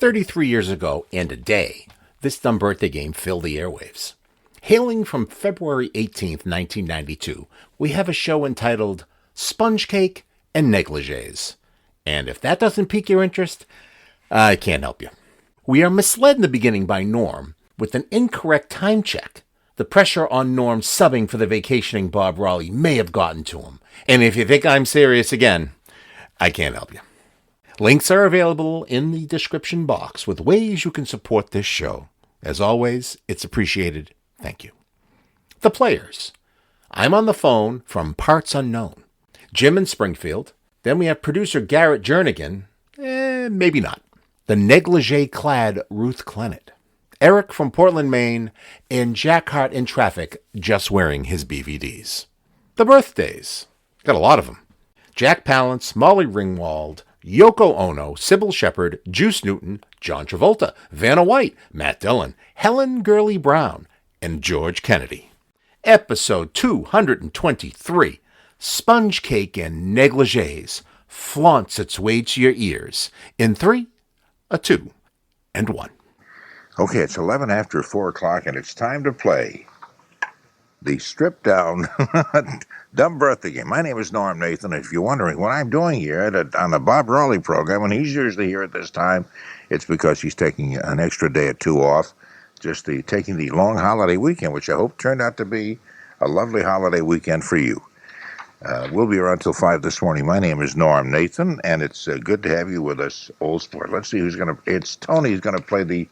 33 years ago and a day, this dumb birthday game filled the airwaves. Hailing from February 18th, 1992, we have a show entitled Sponge Cake and Negligees. And if that doesn't pique your interest, I can't help you. We are misled in the beginning by Norm with an incorrect time check. The pressure on Norm subbing for the vacationing Bob Raleigh may have gotten to him. And if you think I'm serious again, I can't help you. Links are available in the description box with ways you can support this show. As always, it's appreciated. Thank you. The players. I'm on the phone from parts unknown. Jim in Springfield. Then we have producer Garrett Jernigan. Maybe not. The negligee-clad Ruth Clennott. Eric from Portland, Maine. And Jack Harte in traffic, just wearing his BVDs. The birthdays. Got a lot of them. Jack Palance, Molly Ringwald, Yoko Ono, Cybil Shepard, Juice Newton, John Travolta, Vanna White, Matt Dillon, Helen Gurley Brown, and George Kennedy. Episode 223, Sponge Cake and Negligees, flaunts its way to your ears in 3, a 2, and 1. Okay, it's 11 after 4 o'clock, and it's time to play the stripped-down dumb birthday game. My name is Norm Nathan. If you're wondering what I'm doing here on the Bob Raleigh program, and he's usually here at this time, it's because he's taking an extra day or two off, taking the long holiday weekend, which I hope turned out to be a lovely holiday weekend for you. We'll be around till 5 this morning. My name is Norm Nathan, and it's good to have you with us, old sport. Let's see who's going to... It's Tony who's going to play the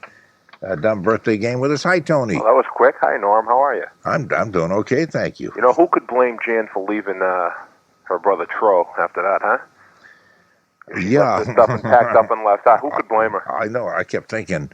dumb birthday game with us. Hi, Tony. Well, that was quick. Hi, Norm. How are you? I'm doing okay, thank you. You know, who could blame Jan for leaving her brother Tro after that, huh? Yeah. Left the stuff and packed up and left. Who could blame her? I know. I kept thinking,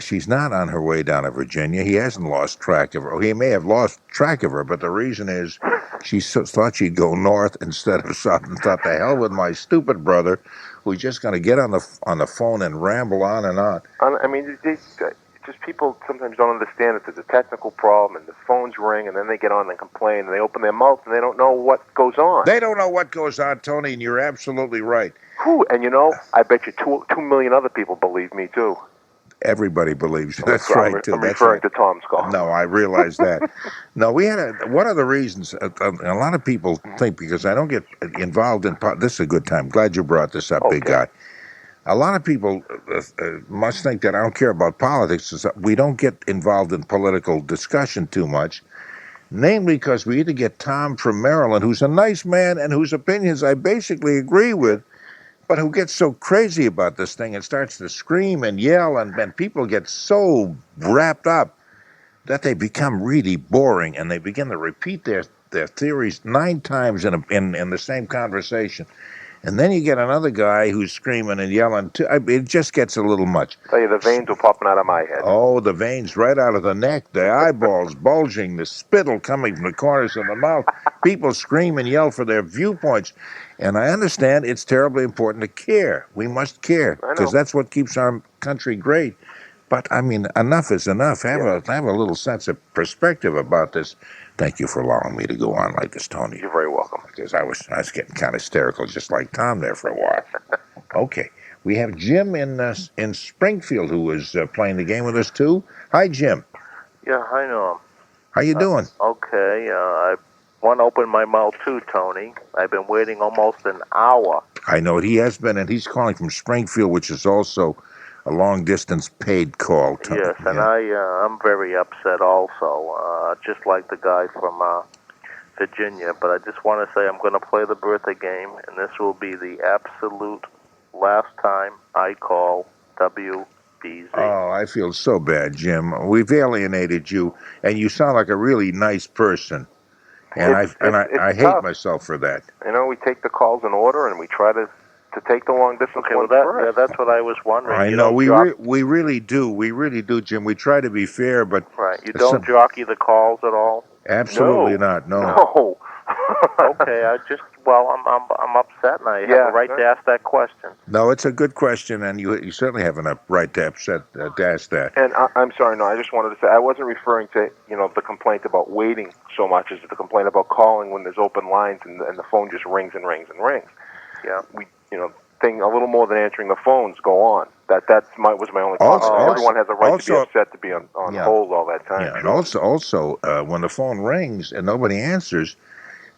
she's not on her way down to Virginia. He hasn't lost track of her. He may have lost track of her, but the reason is she thought she'd go north instead of south, and thought, the hell with my stupid brother, who's just going to get on the phone and ramble on and on. I mean, just people sometimes don't understand that there's a technical problem, and the phones ring, and then they get on and complain, and they open their mouth, and they don't know what goes on. They don't know what goes on, Tony, and you're absolutely right. Whew, and you know, I bet you 2 million other people believe me, too. Everybody believes you. That's right, too. I'm referring to Tom's call. No, I realize that. No, we had one of the reasons, a lot of people think, because I don't get involved in, this is a good time. Glad you brought this up, big guy. A lot of people must think that I don't care about politics. We don't get involved in political discussion too much, namely because we either get Tom from Maryland, who's a nice man and whose opinions I basically agree with, but who gets so crazy about this thing and starts to scream and yell, and people get so wrapped up that they become really boring, and they begin to repeat their theories 9 times in the same conversation. And then you get another guy who's screaming and yelling, too. It just gets a little much. I tell you, the veins were popping out of my head. Oh, the veins right out of the neck, the eyeballs bulging, the spittle coming from the corners of the mouth. People scream and yell for their viewpoints. And I understand it's terribly important to care. We must care, because that's what keeps our country great. But, I mean, enough is enough. Have a little sense of perspective about this. Thank you for allowing me to go on like this, Tony. You're very welcome. Because I was getting kind of hysterical, just like Tom there for a while. Okay. We have Jim in Springfield who is playing the game with us, too. Hi, Jim. Yeah, hi, Norm. How you doing? Okay. I want to open my mouth, too, Tony. I've been waiting almost an hour. I know he has been, and he's calling from Springfield, which is also a long-distance paid call. Yes, and I'm very upset also, just like the guy from Virginia. But I just want to say I'm going to play the birthday game, and this will be the absolute last time I call WBZ. Oh, I feel so bad, Jim. We've alienated you, and you sound like a really nice person. And I hate myself for that. You know, we take the calls in order, and we try to take the long distance. Okay, well, that's what I was wondering. I know, we really do. We really do, Jim. We try to be fair, but... Right, you don't jockey the calls at all? Absolutely not, no. No. Okay, I'm upset, and I have a right to ask that question. No, it's a good question, and you certainly have a right to ask that. And I'm sorry, no, I just wanted to say, I wasn't referring to, the complaint about waiting so much as the complaint about calling when there's open lines and the phone just rings and rings and rings. Yeah, thing a little more than answering the phones go on. That was my only comment. Everyone has a right to be upset to be on hold all that time. Yeah, and also when the phone rings and nobody answers,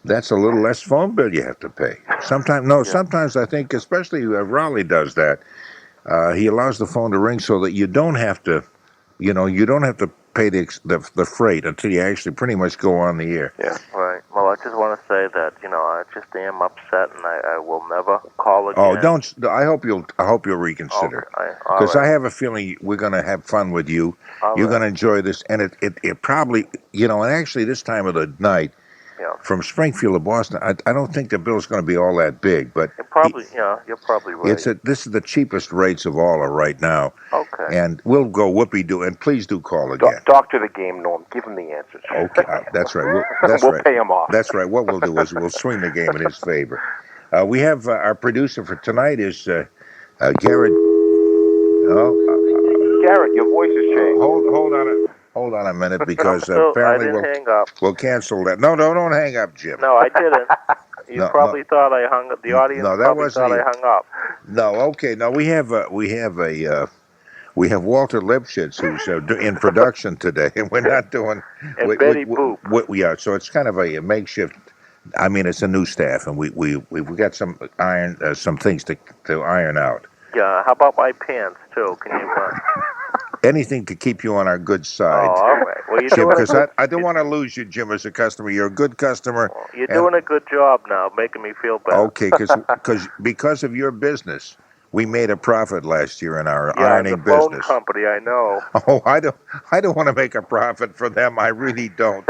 that's a little less phone bill you have to pay. Sometimes I think, especially Raleigh does that. He allows the phone to ring so that you don't have to, you don't have to pay the freight until you actually pretty much go on the air. Yeah, right. Well, I just want to say that I just am upset, and I will never call again. Oh, don't! I hope you'll reconsider, because I have a feeling we're going to have fun with you. You're going to enjoy this, and it probably and actually this time of the night. Yeah. From Springfield to Boston, I don't think the bill's going to be all that big, but you're probably right. This is the cheapest rates of all right now. Okay. And we'll go whoopee-doo, and please do call again. Doctor the game, Norm. Give him the answers. Okay, that's right. We'll pay him off. That's right. What we'll do is we'll swing the game in his favor. We have our producer for tonight is Garrett. Garrett, your voice has changed. Hold on a minute, because apparently we'll cancel that. No, don't hang up, Jim. No, I didn't. You probably thought I hung up. The audience probably thought I hung up. No, okay. No, we have Walter Lipschitz, who's in production today, and we're not doing. And Betty Boop. We are, so it's kind of a makeshift. I mean, it's a new staff, and we've got some some things to iron out. Yeah. How about my pants too? Can you? Anything to keep you on our good side. Oh, all right. Well, Jim, because I don't want to lose you, Jim, as a customer. You're a good customer. Well, you're doing a good job now, making me feel better. Okay, because of your business, we made a profit last year in our ironing the phone business. Company, I know. Oh, I don't want to make a profit for them. I really don't.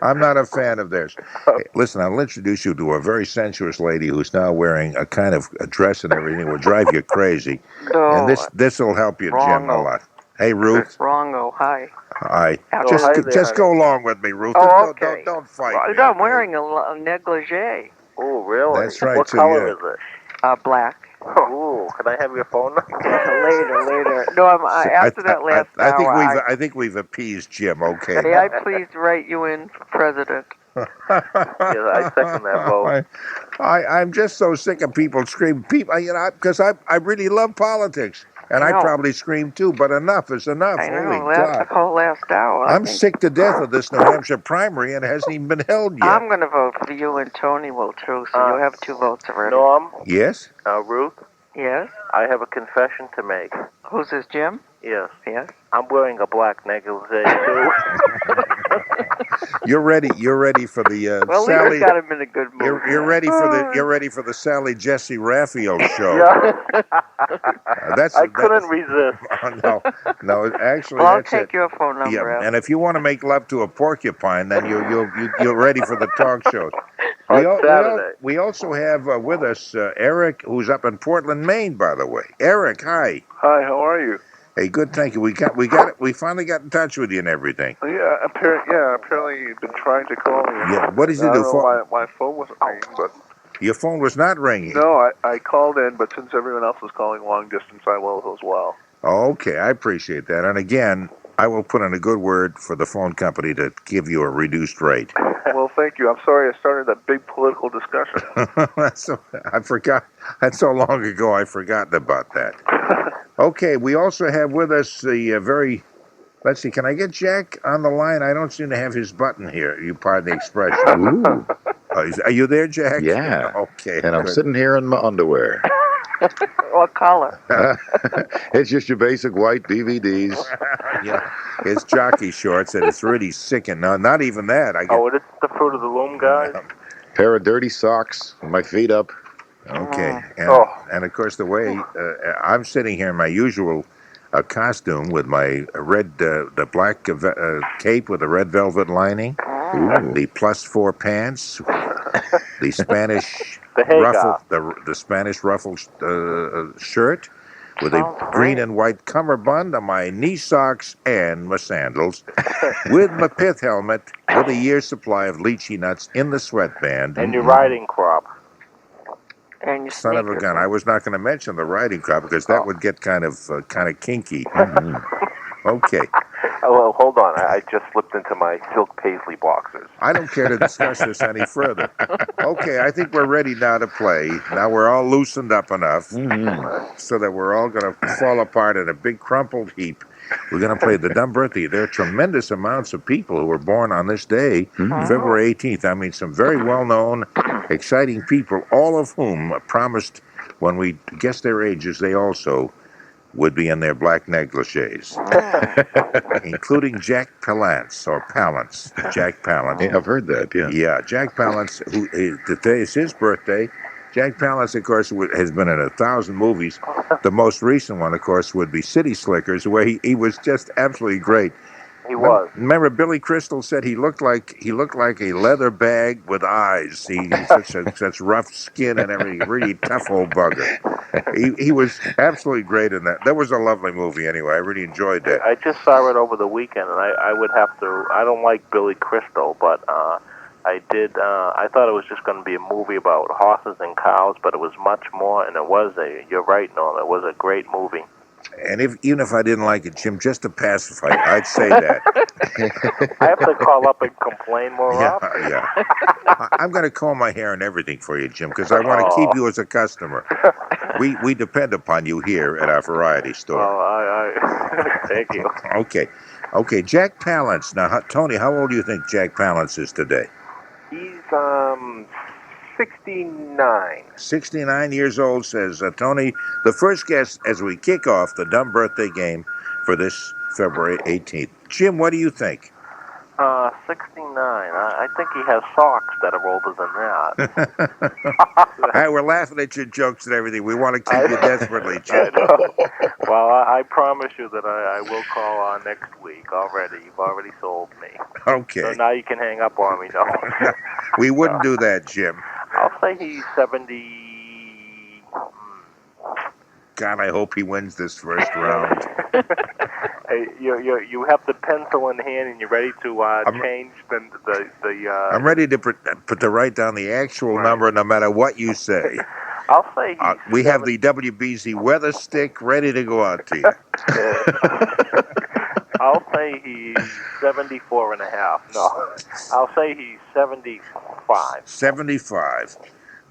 I'm not a fan of theirs. Hey, listen, I'll introduce you to a very sensuous lady who's now wearing a kind of a dress and everything. Will drive you crazy. Oh, and this will help you, Jim, a lot. Hey, Ruth. Wrongo, hi. Hi. Hi Just go along with me, Ruth. Oh, okay. Don't fight me. I'm wearing a negligee. Oh, really? That's right. What color is it? Black. Oh, can I have your phone number? Later. No, after that last hour. I think we've appeased Jim. Okay. May I please write you in for president? Yes, I second that vote. I'm just so sick of people screaming. Because I really love politics. And I probably scream too, but enough is enough. I know, Holy God. The whole last hour. I'm sick to death of this New Hampshire primary, and it hasn't even been held yet. I'm going to vote for you, and Tony will too, so you'll have 2 votes already. Norm? Yes? Ruth? Yes? I have a confession to make. Who's this, Jim? Yes. Yes? I'm wearing a black negligee, too. You're ready for the well, Sally. Leah's got him in a good mood. You're ready for the Sally Jesse Raphael show. Yeah. I couldn't resist. No, actually, well, I'll that's take your phone number. Yeah, and if you want to make love to a porcupine, then you're ready for the talk shows. We also have with us Eric, who's up in Portland, Maine, by the way. Eric, hi. Hi, how are you? Hey, good, thank you. We finally got in touch with you and everything. Yeah, apparently you've been trying to call me. Yeah, what did you do? I don't know why my phone wasn't ringing, but your phone was not ringing. No, I called in, but since everyone else was calling long distance, I will as well. Okay, I appreciate that. And again, I will put in a good word for the phone company to give you a reduced rate. Well, thank you. I'm sorry I started that big political discussion. I forgot. That's so long ago, I've forgotten about that. Okay, we also have with us the very... Let's see, can I get Jack on the line? I don't seem to have his button here. You pardon the expression. Ooh. Are you there, Jack? Yeah. Okay. And I'm sitting here in my underwear. What color? It's just your basic white DVDs. Yeah, it's jockey shorts, and it's really sickening. No, not even that. It's the fruit of the loom, guys? Pair of dirty socks, my feet up. Okay. And of course, the way I'm sitting here in my usual costume with my the black cape with a red velvet lining, the +4 pants, the Spanish the Spanish ruffled shirt with a green and white cummerbund on my knee socks and my sandals, with my pith helmet with a year's supply of lychee nuts in the sweatband. And your riding crop. And your Son of a gun. I was not going to mention the riding crop because that would get kind of kinky. Okay. Well, hold on. I just slipped into my silk paisley boxers. I don't care to discuss this any further. Okay, I think we're ready now to play. Now we're all loosened up enough so that we're all going to fall apart in a big crumpled heap. We're going to play the Dumb Birthday. There are tremendous amounts of people who were born on this day, February 18th. I mean, some very well-known, exciting people, all of whom promised when we guessed their ages, they also would be in their black negligees, including Jack Palance, or Palance. Jack Palance. Yeah, I've heard that, yeah. Yeah, Jack Palance, today is his birthday. Jack Palance, of course, has been in 1,000 movies. The most recent one, of course, would be City Slickers, where he was just absolutely great. He was. Remember, Billy Crystal said he looked like a leather bag with eyes. He such rough skin and everything. Really tough old bugger. He was absolutely great in that. That was a lovely movie. Anyway, I really enjoyed that. I just saw it over the weekend, and I would have to. I don't like Billy Crystal, but I did. I thought it was just going to be a movie about horses and cows, but it was much more. And it was You're right, Norm. It was a great movie. And even if I didn't like it, Jim, just to pacify, I'd say that. I have to call up and complain more often. Yeah. I'm going to comb my hair and everything for you, Jim, because I want to keep you as a customer. We depend upon you here at our variety store. Thank you. Okay. Jack Palance. Now, Tony, how old do you think Jack Palance is today? He's 69. 69 years old, says Tony. The first guest as we kick off the Dumb Birthday game for this February 18th. Jim, what do you think? 69. I think he has socks that are older than that. Hey, we're laughing at your jokes and everything. We want to keep you desperately, Jim. Well, I promise you that I will call next week already. You've already sold me. Okay. So now you can hang up on me, no? We wouldn't do that, Jim. I'll say he's 70. God, I hope he wins this first round. Hey, you have the pencil in hand and you're ready to change the. I'm ready to write down the actual number, no matter what you say. I'll say we have the WBZ weather stick ready to go out to you. I'll say he's 74 and a half. No, I'll say he's 75. 75.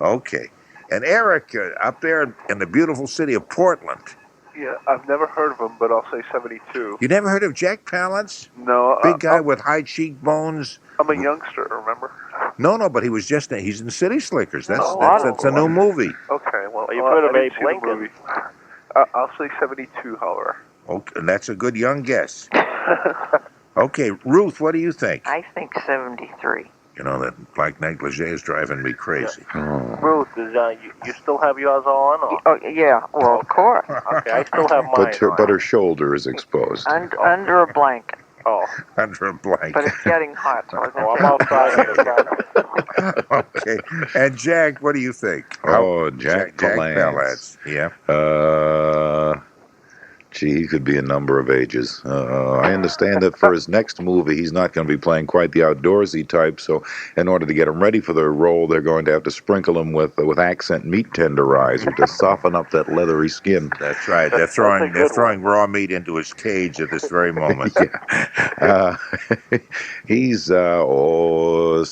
Okay. And Eric, up there in the beautiful city of Portland. Yeah, I've never heard of him, but I'll say 72. You never heard of Jack Palance? No. Big guy with high cheekbones. I'm a youngster, remember? No, but he's in City Slickers. That's a new movie. Okay, well, you could have Abe Lincoln. I'll say 72, however. Okay, and that's a good young guess. Okay, Ruth, what do you think? I think 73. You know, that black negligee is driving me crazy. Oh. Ruth, you still have yours on? Or? Oh, yeah, well, of course. Okay, I still have mine But her shoulder is exposed. Under a blanket. Oh. Under a blanket. But it's getting hot. So I'm outside. Okay. And Jack, what do you think? Jack Palance. Yeah. Gee, he could be a number of ages. I understand that for his next movie, he's not going to be playing quite the outdoorsy type. So, in order to get him ready for the role, they're going to have to sprinkle him with accent meat tenderizer to soften up that leathery skin. That's right. They're throwing raw meat into his cage at this very moment. He's 74.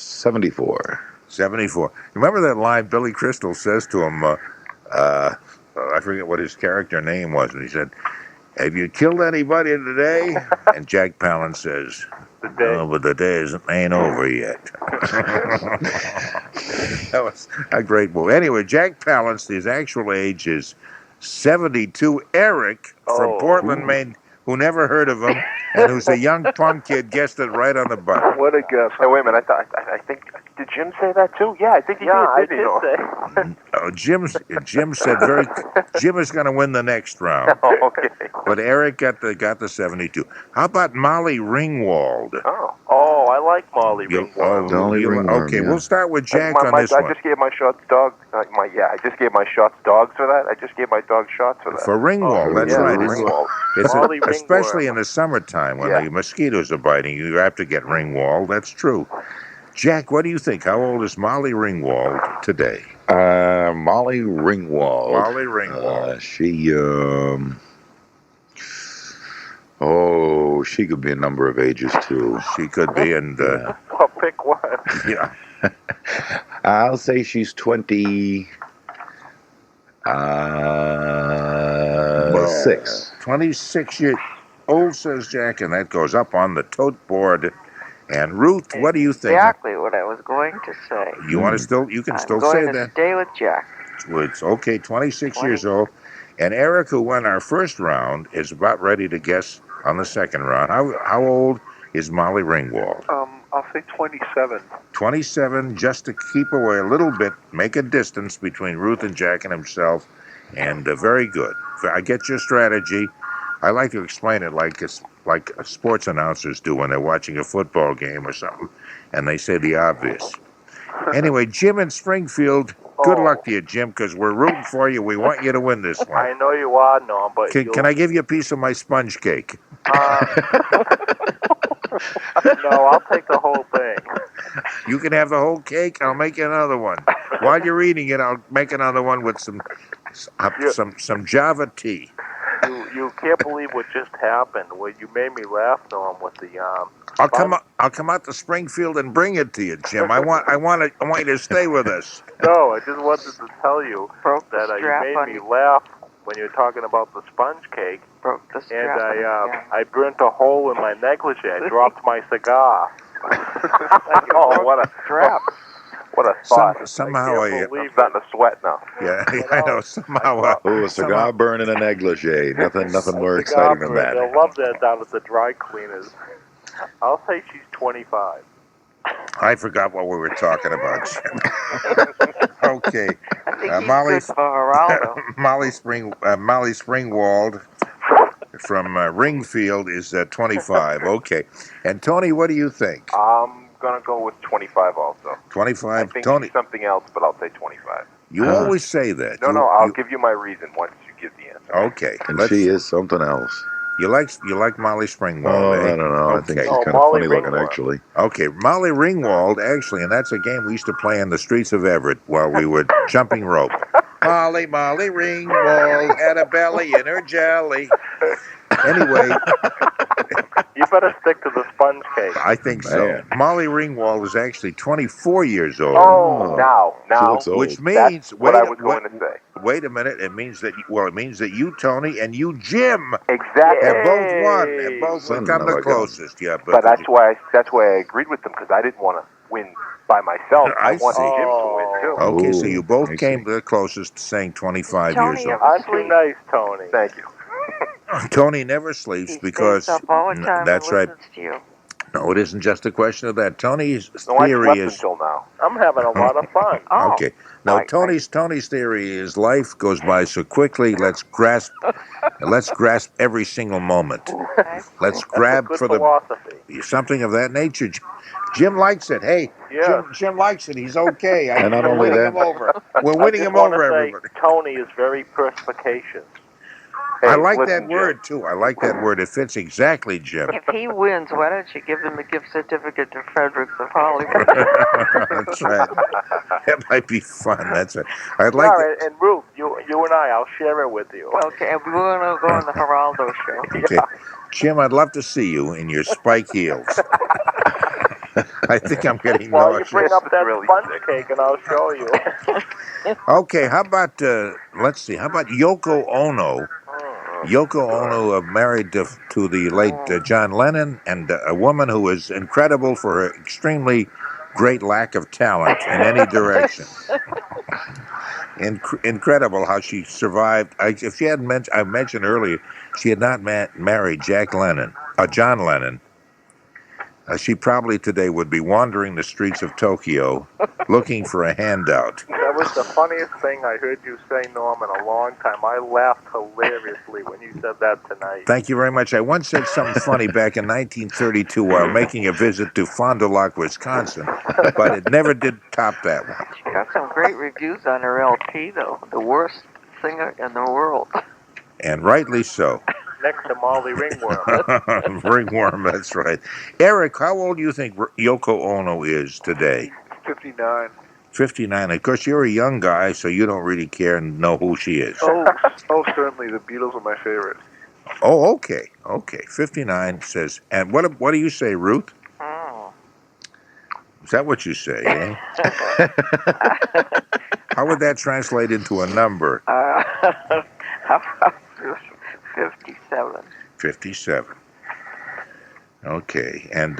74. Remember that line Billy Crystal says to him? I forget what his character name was, and he said, "Have you killed anybody today?" And Jack Palance says, "No, but the day ain't over yet." That was a great movie. Anyway, Jack Palance, his actual age is 72. Eric from Portland, Maine, who never heard of him, and who's a young punk kid, guessed it right on the button. What a guess. Hey, wait a minute. I think, did Jim say that too? Yeah, I think he did. say. Jim said Jim is going to win the next round. Okay. But Eric got the 72. How about Molly Ringwald? Oh, I like Molly Ringwald. Okay, we'll start with Jack on this one. I just gave my shots dogs. I just gave my shots dogs for that. I just gave my dog shots for that. For Ringwald, that's right. Ringwald. Especially in the summertime when the mosquitoes are biting, you have to get Ringwald. That's true. Jack, what do you think? How old is Molly Ringwald today? Molly Ringwald. she could be a number of ages, too. She could be, and Well, pick one. yeah. I'll say she's 26. 26 years old, says Jack, and that goes up on the tote board. And Ruth, what do you think? Exactly what I was going to say. You want to still? You can I'm still going say to that. stay with Jack. It's okay. 26 20. years old, and Eric, who won our first round, is about ready to guess on the second round. How old is Molly Ringwald? I'll say 27. 27, just to keep away a little bit, make a distance between Ruth and Jack and himself, and very good. I get your strategy. I like to explain it like sports announcers do when they're watching a football game or something, and they say the obvious. Anyway, Jim in Springfield, good luck to you, Jim, because we're rooting for you. We want you to win this one. I know you are, Norm, but Can I give you a piece of my sponge cake? No, I'll take the whole thing. You can have the whole cake. I'll make you another one. While you're eating it, I'll make another one with some Java tea. You can't believe what just happened. Well, you made me laugh, Norm, with the I'll come out to Springfield and bring it to you, Jim. I want you to stay with us. No, I just wanted to tell you that you made me laugh when you were talking about the sponge cake. Broke the strap. And I burnt a hole in my negligee. I dropped my cigar. Oh, what a strap. What a thought. Somehow I'm starting to sweat now. Yeah, I know. Somehow. A cigar burn in a negligee. Nothing more exciting than that. They'll love that down at the dry cleaners. I'll say she's 25. I forgot what we were talking about, Jim. Okay. I think he's good for Geraldo. Molly Springwald from Ringfield is 25. Okay. And Tony, what do you think? I'm going to go with 25 also. 25? I think Tony, she's something else, but I'll say 25. You always say that. No, I'll give you my reason once you give the answer. Okay. And she is something else. You like Molly Springwald, Oh, eh? I don't know. Okay. I think she's kind of funny looking, actually. Okay, Molly Ringwald, actually, and that's a game we used to play in the streets of Everett while we were jumping rope. Molly Ringwald had a belly in her jelly. Anyway. You better stick to the sponge cake. I think so. Molly Ringwald is actually 24 years old. Oh, now. Which means, what I was going to say. Wait a minute. It means that you, Tony, and you, Jim, exactly, have both won. Have both become the closest. Yeah, but that's why I agreed with them, because I didn't want to win by myself. I wanted Jim to win too. Okay, so you both came the closest to saying 25 years old. I'm too nice, Tony. Thank you. Tony never sleeps because that's right. To No, it isn't just a question of that. Tony's theory is until now. I'm having a lot of fun. Okay. Now Tony's theory is life goes by so quickly. Let's grasp every single moment. Let's grab for something of that nature. Jim likes it. Hey, Jim likes it. He's okay. And not only that, we're winning him over, everybody. Tony is very perspicacious. Hey, I like that word, too. I like that word. It fits exactly, Jim. If he wins, why don't you give him a gift certificate to Fredericks of Hollywood? That's right. That might be fun. That's right. I'd like and Ruth, you and I'll share it with you. Okay, and we're going to go on the Geraldo show. Okay. Jim, I'd love to see you in your spike heels. I think I'm getting nauseous. You bring up that sponge cake and I'll show you. Okay, how about, let's see, how about Yoko Ono? Yoko Ono married to the late John Lennon, and a woman who was incredible for her extremely great lack of talent in any direction. Incredible how she survived. If she hadn't I mentioned earlier, she had not married John Lennon. She probably today would be wandering the streets of Tokyo looking for a handout. That was the funniest thing I heard you say, Norm, in a long time. I laughed hilariously when you said that tonight. Thank you very much. I once said something funny back in 1932 while making a visit to Fond du Lac, Wisconsin, but it never did top that one. She got some great reviews on her LP, though. The worst singer in the world. And rightly so. Next to Molly Ringworm. Ringworm, that's right. Eric, how old do you think Yoko Ono is today? 59. 59. Of course, you're a young guy, so you don't really care and know who she is. Oh, certainly. The Beatles are my favorite. Oh, okay. Okay, 59 says, and what do you say, Ruth? Oh. Is that what you say, eh? How would that translate into a number? How about 57? 57. Okay, and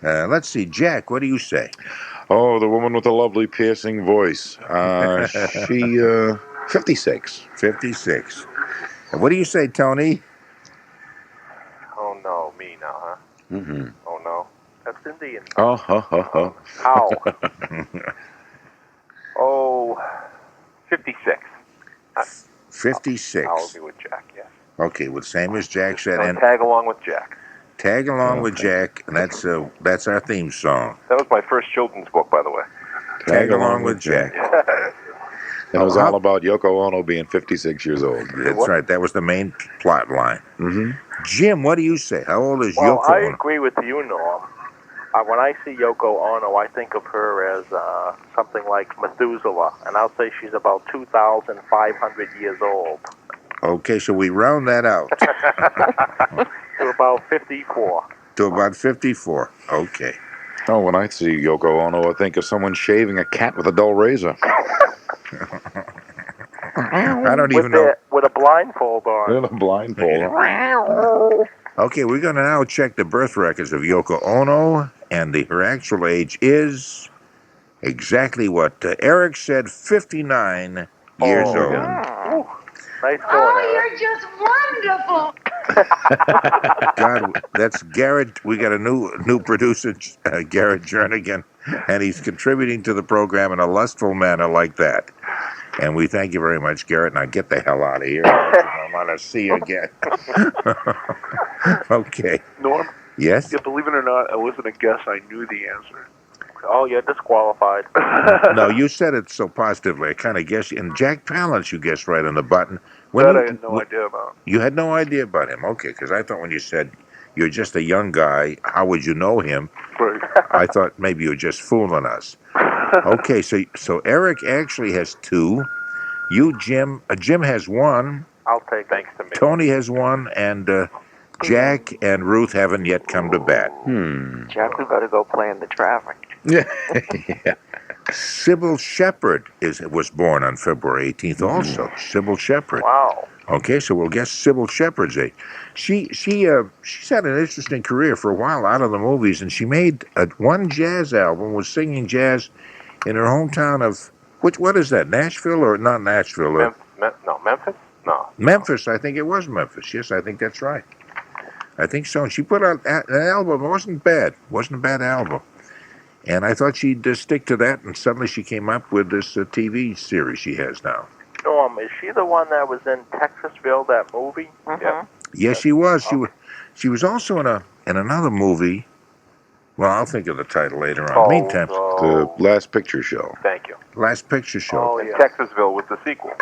let's see, Jack, what do you say? Oh, the woman with the lovely piercing voice. She 56. 56. And what do you say, Tony? Oh no, me now, huh? Mm-hmm. Oh no, that's Indian. Oh, ho, ho, ho. Ow. Oh, 56. 56. I'll be with Jack, yes. Okay, well, same as Jack said, I'll and tag along with Jack. tag along with Okay. Jack, and that's our theme song. That was my first children's book, by the way. Tag along with Jack. And it was all about Yoko Ono being 56 years old. That's right. That was the main plot line. Mm-hmm. Jim, what do you say? How old is Well, Yoko I Ono? agree with you, Norm. When I see Yoko Ono, I think of her as something like Methuselah, and I'll say she's about 2,500 years old. Okay, so we round that out To about 54. to about 54. Okay. Oh, when I see Yoko Ono, I think of someone shaving a cat with a dull razor. I don't even know. With a blindfold on. In a blindfold. Okay, we're going to now check the birth records of Yoko Ono, and her actual age is exactly what Eric said, 59 years old. yeah. Ooh, nice going, Eric. You're just wonderful. God, that's Garrett. We got a new producer, Garrett Jernigan, and he's contributing to the program in a lustful manner like that. And we thank you very much, Garrett. Now get the hell out of here. I want to see you again. Okay. Norm, Yes? yeah, believe it or not, I wasn't a guess. I knew the answer. Oh, you're disqualified. No, you said it so positively. I kind of guessed. And Jack Palance, you guessed right on the button. That I had no idea about. You had no idea about him. Okay, because I thought when you said you're just a young guy, how would you know him? Right. I thought maybe you were just fooling us. Okay, so Eric actually has 2. You, Jim, Jim has 1. I'll take it. Thanks to me. Tony has 1, and Jack and Ruth haven't yet come to bat. Jack, we better go play in the traffic. Yeah. Cybil Shepard was born on February 18th also. Cybil Shepard. Wow. Okay, so we'll guess Cybil Shepard's age. She's had an interesting career for a while out of the movies, and she made one jazz album, was singing jazz in her hometown of, what is that, Nashville or not Nashville? Memphis? No. Memphis, I think it was Memphis. Yes, I think that's right. I think so. And she put out an album. It wasn't bad. Wasn't a bad album. And I thought she'd stick to that, and suddenly she came up with this TV series she has now. Is she the one that was in Texasville, that movie? Yeah. Yes, she was. She was also in another movie. Well, I'll think of the title later on. Meantime, The Last Picture Show. Thank you. Last Picture Show. Oh, And yeah. Texasville was the sequel.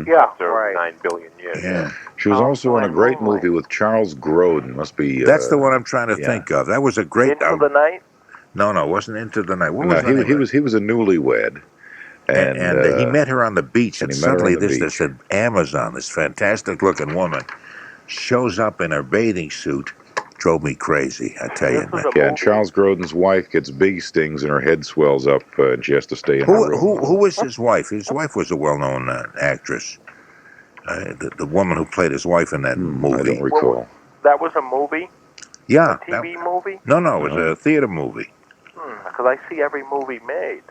Yeah, After right. 9 billion years. Yeah. She was also in a great movie with Charles Grodin. Must be. That's the one I'm trying to yeah. think of. That was a great. Into the Night? No, it wasn't Into the Night. What No, was the name he of it? was a newlywed, And he met her on the beach, and he met her suddenly on the this beach. Amazon, this fantastic-looking woman, shows up in her bathing suit. Drove me crazy, I tell you. This was Man. a Yeah, and movie. Charles Grodin's wife gets bee stings and her head swells up, and she has to stay in her room. Who was his wife? His wife was a well-known actress. The woman who played his wife in that I movie. don't recall. That was a movie? Yeah. A TV movie? No, it was a theater movie. Because I see every movie made.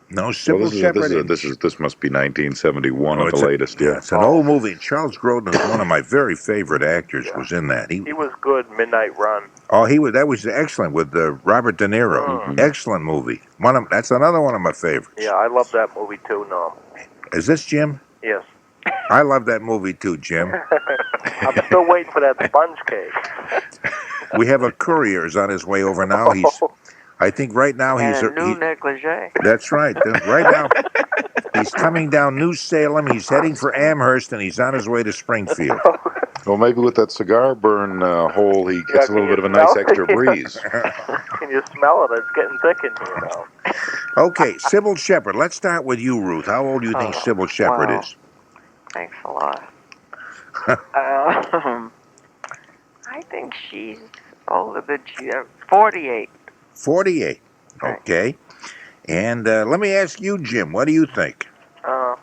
No, Well, Cybil Shepard. this must be 1971 at it's the latest. Yeah, it's an old movie. Charles Grodin is one of my very favorite actors. Was in that. He was good, Midnight Run. That was excellent with Robert De Niro. Excellent movie. That's another one of my favorites. Yeah, I love that movie too, Norm. Is this Jim? Yes. I love that movie too, Jim. I'm still waiting for that sponge cake. We have a courier is on his way over now. I think right now And he's a new negligee. That's right. Right now he's coming down New Salem. He's heading for Amherst, and he's on his way to Springfield. Well, maybe with that cigar burn hole, he gets a little bit of a nice extra breeze. Can you smell it? It's getting thick in here now. Okay, Cybil Shepard. Let's start with you, Ruth. How old do you think Cybil Shepard wow. is? Thanks a lot. I think she's older than she. 48. 48. Right. Okay. And let me ask you, Jim, what do you think?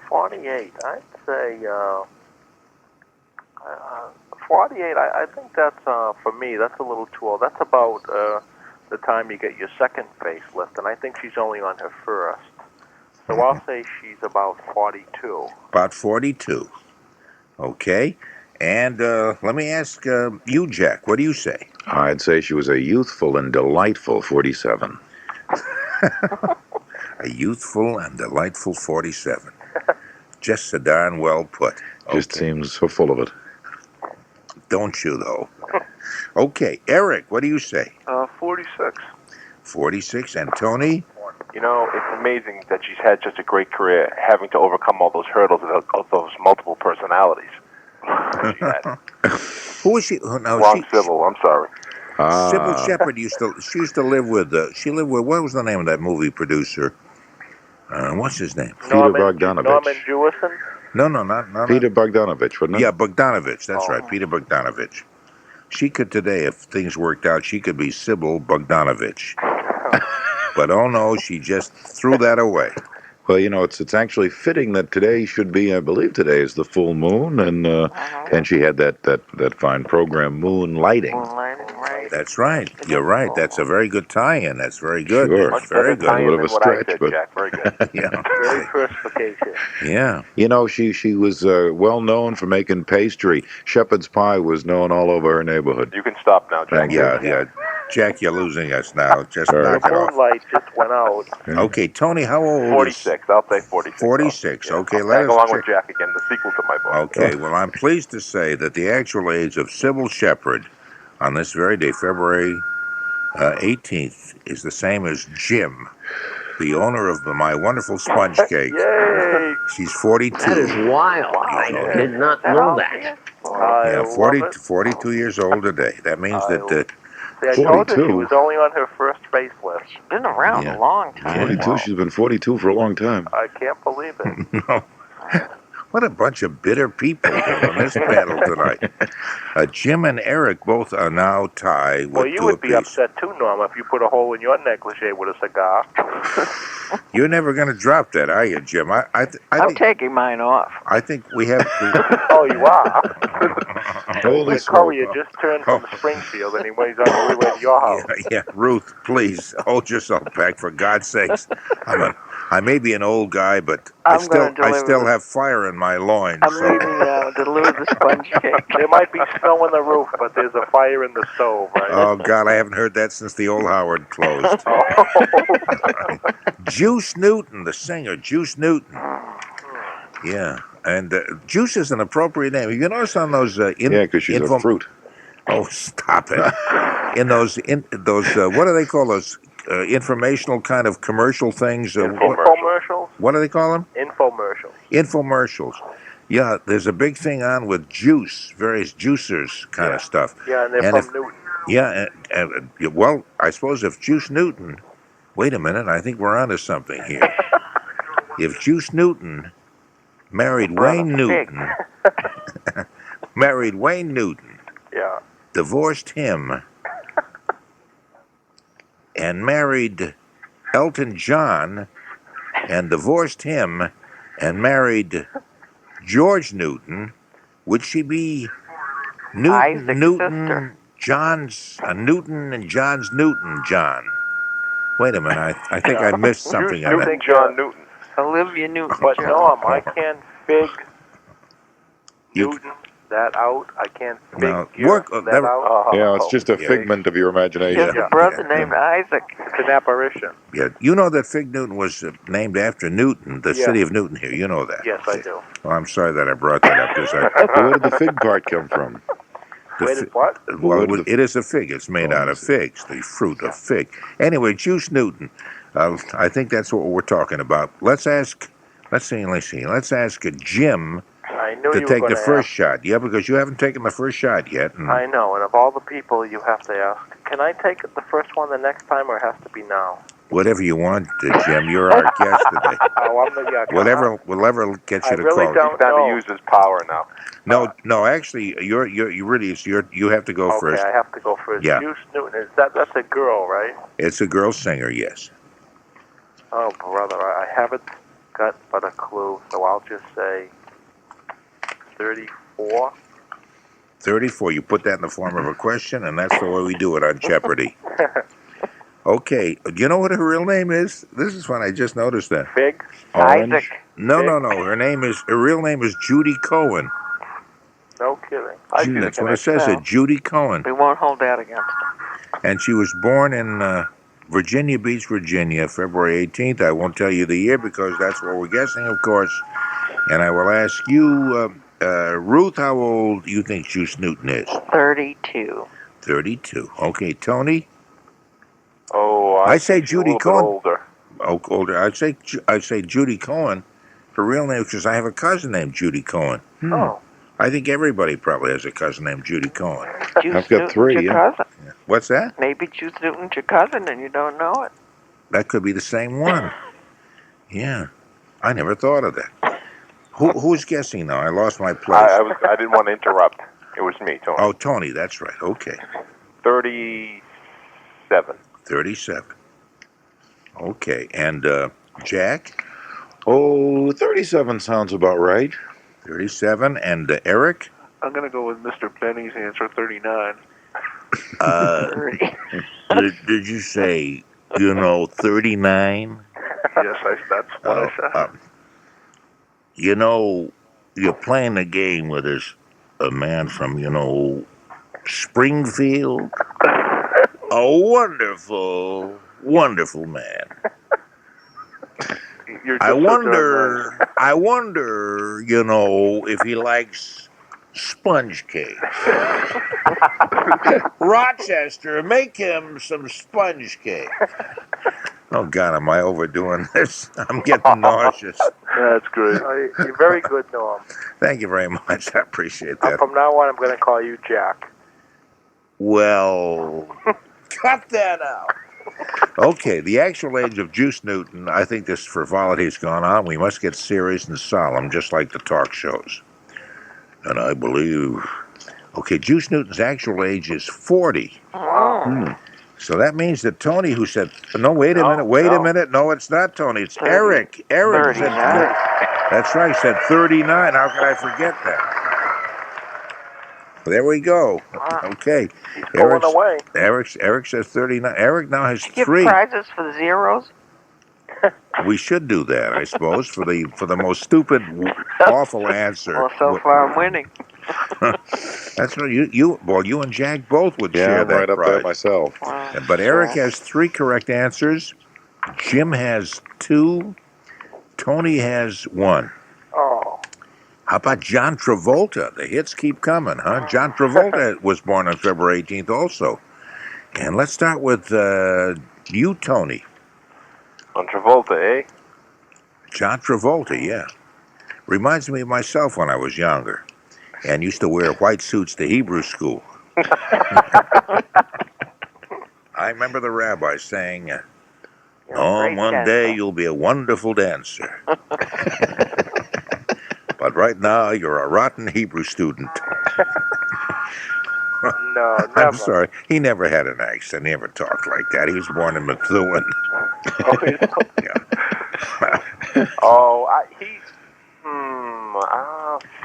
48. I'd say 48. I think that's for me. That's a little too old. That's about the time you get your second facelift, and I think she's only on her first. So I'll say she's about 42. About 42. Okay. And let me ask you, Jack, what do you say? I'd say she was a youthful and delightful 47. A youthful and delightful 47. Just so darn well put. Just seems so full of it. Don't you, though? Okay, Eric, what do you say? 46. 46. And Tony? You know, it's amazing that she's had such a great career, having to overcome all those hurdles of those multiple personalities that she had. Who is she? Oh, no, Wrong Cybil, I'm sorry. Cybil Shepard used to live with, what was the name of that movie producer? What's his name? Peter Bogdanovich. Norman Jewison? No, not Peter Bogdanovich, wasn't it? Yeah, Bogdanovich. That's right, Peter Bogdanovich. She could today, if things worked out, she could be Cybil Bogdanovich. But oh no, she just threw that away. Well, you know, it's actually fitting that today should be, I believe today is the full moon, and she had that fine program, Moonlighting. Moonlighting, right. That's right. You're right. That's a very good tie-in. That's very good. Sure. That's very good. A bit of a stretch, but Jack. Very good. Yeah. Very perspicacious. Yeah. You know, she was well known for making pastry. Shepherd's pie was known all over her neighborhood. You can stop now, Jack. Yeah. Jack, you're losing us now. Just knock The it off. moonlight just went out. Okay, Tony, how old 46. I'll say 46. 46. Yeah, Okay, I'll let tag us along check. with Jack again, the sequel to my book. Okay, well, I'm pleased to say that the actual age of Cybil Shepard on this very day, February 18th, is the same as Jim, the owner of my wonderful sponge cake. Yay! She's 42. That is wild. I did not know that. Yeah, 42 years old today. That means that See, I told her she 42. was only on her first facelift. She's been around Yeah. a long time. 42. She's been 42 for a long time. I can't believe it. no. What a bunch of bitter people on this panel tonight. Jim and Eric both are now tied with Well, you two would be apiece. upset too, Norma, if you put a hole in your negligee with a cigar. You're never going to drop that, are you, Jim? I I'm think taking mine off. I think we have to. Oh, you are? Holy The smoke. courier just turned from Springfield, and he's on the way to your house. Yeah, Ruth, please hold yourself back, for God's sakes. I may be an old guy, but I still have fire in my loins. I'm so. leaving to deliver the sponge cake. There might be snow on the roof, but there's a fire in the stove, right? Oh God, I haven't heard that since the old Howard closed. Juice Newton, the singer, Juice Newton. Yeah, and Juice is an appropriate name. You notice on those Yeah, because she's a fruit. Oh, stop it! in those what do they call those informational kind of commercial things? Infomercials? What do they call them? Infomercials. Infomercials. Yeah, there's a big thing on with juice, various juicers kind of stuff. Yeah, and they're from Newton. Yeah, well, I suppose if Juice Newton, wait a minute, I think we're onto something here. If Juice Newton married Wayne Newton, Yeah. divorced him, and married Elton John, and divorced him, and married George Newton, would she be Isaac's Newton, sister. John's Newton and John's Newton John? Wait a minute, I think I missed something. You think John Newton? Olivia Newton. But Norm, I can't fig You- Newton that out. I can't No, figure work- that that- out. Yeah, it's just a Yeah. figment of your He has imagination. a brother named Isaac. It's an apparition. Yeah, you know that Fig Newton was named after Newton, the Yeah. city of Newton here. You know that. Yes, I do. Well, I'm sorry that I brought that up because Where did the fig part come from? Wait, it's what? Well, Where did it is a fig. It's made out of figs, the fruit of fig. Anyway, Juice Newton. I think that's what we're talking about. Let's ask Jim I knew to you were take going the to first shot. Yeah, because you haven't taken the first shot yet. And I know, and of all the people you have to ask, can I take the first one the next time, or it has to be now? whatever you want, Jim. You're our guest today. Oh, I'm the Whatever gets I you to really call. don't He's time know. to use his power now. No. Actually, you really you have to go first. Okay, I have to go first. Yeah. Juice Newton, that's a girl, right? It's a girl singer, yes. Oh, brother, I haven't got but a clue, so I'll just say 34. 34. You put that in the form of a question, and that's the way we do it on Jeopardy. Okay. Do you know what her real name is? This is when I just noticed that. Fig? Orange? Isaac. No. Her real name is Judy Cohen. No kidding. That's what it says. No. Judy Cohen. We won't hold that against him. And she was born in Virginia Beach, Virginia, February 18th. I won't tell you the year because that's what we're guessing, of course. And I will ask you, Ruth, how old do you think Juice Newton is? 32. 32. Okay, Tony? Oh, I say Judy Cohen. Older. Oh, older. I'd say Judy Cohen. Her real name, because I have a cousin named Judy Cohen. Oh. I think everybody probably has a cousin named Judy Cohen. Juice I've got Newton's 3, your yeah. cousin. What's that? Maybe Juice Newton's your cousin and you don't know it. That could be the same one. Yeah. I never thought of that. Who's guessing now? I lost my place. I didn't want to interrupt. It was me, Tony. Oh, Tony, that's right. Okay. 37. 37. Okay. And Jack? Oh, 37 sounds about right. 37. And Eric? I'm going to go with Mr. Benny's answer, 39. Did you say, 39? Yes, that's what I said. You're playing a game with a man from, Springfield. A wonderful, wonderful man. You're just I so wonder, if he likes sponge cake. Rochester, make him some sponge cake. Oh, God, am I overdoing this? I'm getting nauseous. That's great. You're very good, Norm. Thank you very much. I appreciate that. From now on, I'm going to call you Jack. Well, cut that out. Okay, the actual age of Juice Newton, I think this frivolity's gone on. We must get serious and solemn, just like the talk shows. And I believe... Okay, Juice Newton's actual age is 40. Wow. So that means that Tony, who said... No, wait a minute. No, it's not Tony. It's 30. Eric. Eric said... 39. That's right, said 39. How could I forget that? There we go. Okay. He's going away. Eric says 39. Eric now has Give 3. prizes for the zeros? We should do that, I suppose, for the most stupid, awful answer. Well, so far I'm winning. That's what you and Jack both would Yeah, share I'm that right up prize. there myself. Wow. But Eric has 3 correct answers. Jim has 2. Tony has 1. Oh. How about John Travolta? The hits keep coming, huh? John Travolta was born on February 18th also. And let's start with you, Tony. On Travolta, eh? John Travolta, yeah. Reminds me of myself when I was younger and used to wear white suits to Hebrew school. I remember the rabbi saying, one day you'll be a wonderful dancer. But right now, you're a rotten Hebrew student. No, never. I'm sorry. He never had an accent. He never talked like that. He was born in Methuen. Yeah. I'll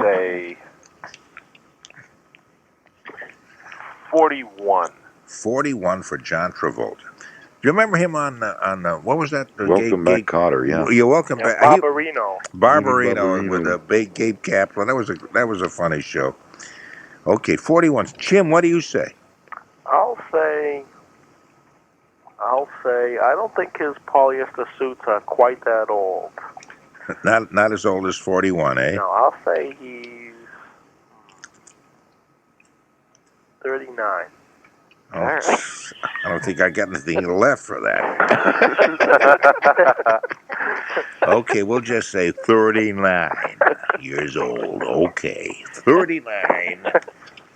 say 41. 41 for John Travolta. Do you remember him on what was that? Welcome back, Cotter. Yeah. You're welcome back. Barbarino. Barbarino with a big Gabe Kaplan. That was a funny show. Okay, 41. Jim, what do you say? I'll say I don't think his polyester suits are quite that old. Not as old as 41, eh? No, I'll say he's 39. Oh, I don't think I got anything left for that. Okay, we'll just say 39 years old. Okay, 39.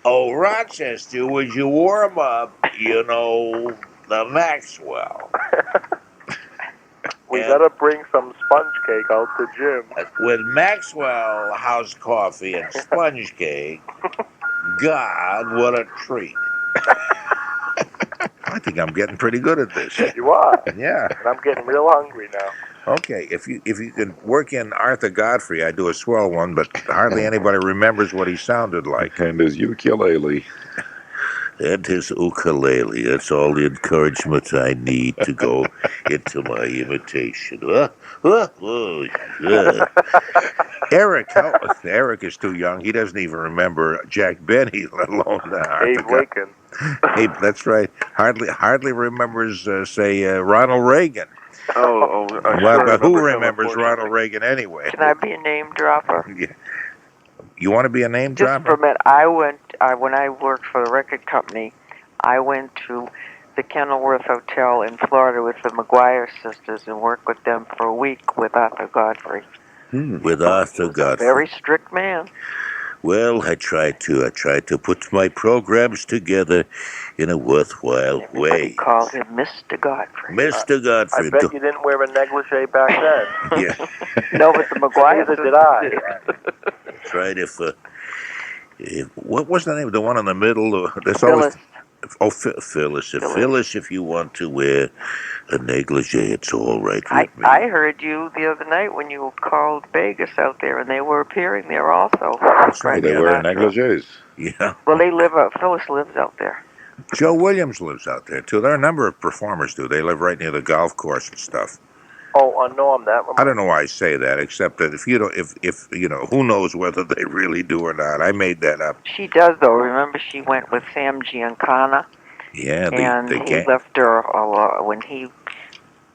Oh, Rochester, would you warm up, the Maxwell? We gotta bring some sponge cake out to Jim. With Maxwell House coffee and sponge cake. God, what a treat. I think I'm getting pretty good at this. You are. Yeah. And I'm getting real hungry now. Okay, if you can work in Arthur Godfrey, I do a swell one, but hardly anybody remembers what he sounded like. And his ukulele. And his ukulele. That's all the encouragement I need to go into my imitation. Eric is too young. He doesn't even remember Jack Benny, let alone Abe Lincoln. Abe, that's right. Hardly remembers, Ronald Reagan. Well, but who remembers Ronald Reagan anyway? Can I be a name dropper? Yeah. You want to be a name Just dropper? for a minute, when I worked for the record company, I went to the Kenilworth Hotel in Florida with the McGuire sisters and worked with them for a week with Arthur Godfrey. With Arthur Godfrey. Very strict man. Well, I tried to put my programs together in a worthwhile way. Call him Mr. Godfrey. Mr. Godfrey. I bet you didn't wear a negligee back then. Yeah. No, but the McGuire Neither did I. That's right. If what was the name of the one in the middle? There's always Phyllis. Phyllis, if you want to wear a negligee, it's all right with me. I heard you the other night when you called Vegas out there, and they were appearing there also. That's right. They wear negligees. Yeah. Well, Phyllis lives out there. Joe Williams lives out there too. There are a number of performers do. They live right near the golf course and stuff. Oh, no, I'm that. I don't know why I say that, except that if who knows whether they really do or not. I made that up. She does, though. Remember, she went with Sam Giancana? Yeah, and he left her, when he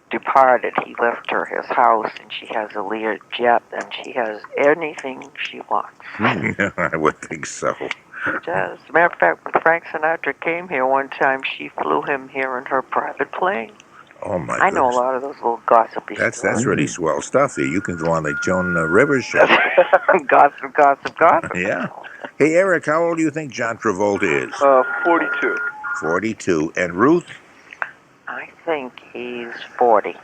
departed, he left her his house, and she has a Lear jet, and she has anything she wants. I would think so. She does. As a matter of fact, when Frank Sinatra came here one time, she flew him here in her private plane. Oh, my I know a lot of those little gossipy That's really swell stuff here. You can go on the Joan Rivers show. Gossip. Yeah. Hey, Eric, how old do you think John Travolta is? 42. 42. And Ruth? I think he's 40.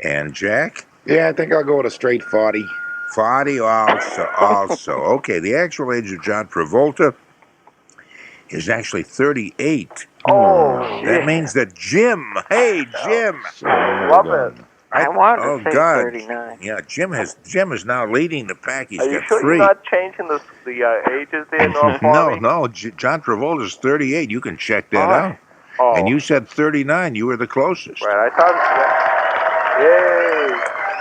And Jack? Yeah, I think I'll go with a straight 40. 40 also. Okay, the actual age of John Travolta is actually 38. Oh, that means that Jim. Hey, Jim. Love it. I wanted to say 39. Yeah, Jim is now leading the pack. He's Are you got sure 3. you're not changing the ages there, North No. John Travolta's 38. You can check that out. Oh. And you said 39. You were the closest. Right, I thought. Yay.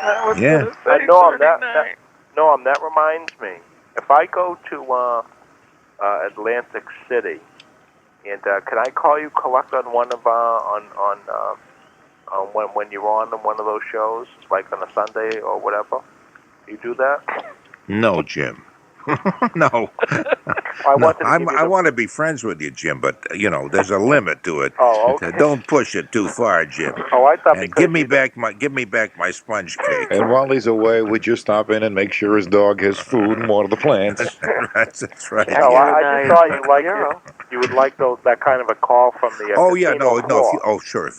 I was Yeah. gonna say Noam, 39. Noam, that reminds me. If I go to Atlantic City, and can I call you collect on one of when you're on one of those shows, like on a Sunday or whatever? You do that? No, Jim. No. I want to be friends with you, Jim, but there's a limit to it. Oh, okay. Don't push it too far, Jim. Oh, I thought. And give me back my sponge cake. And while he's away, would you stop in and make sure his dog has food and water the plants? That's right. Oh, I just thought you liked it. You would like that kind of a call from the. Oh yeah, no. Sure. If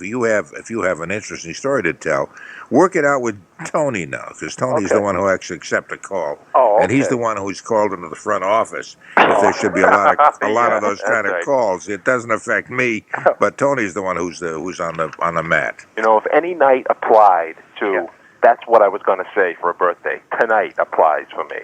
you have an interesting story to tell, work it out with Tony now, because Tony's the one who actually accepts a call. Oh, okay. And he's the one who's called into the front office. If there should be a lot of those kind of calls, it doesn't affect me, but Tony's the one who's on the mat. If any night applied to, that's what I was going to say for a birthday. Tonight applies for me.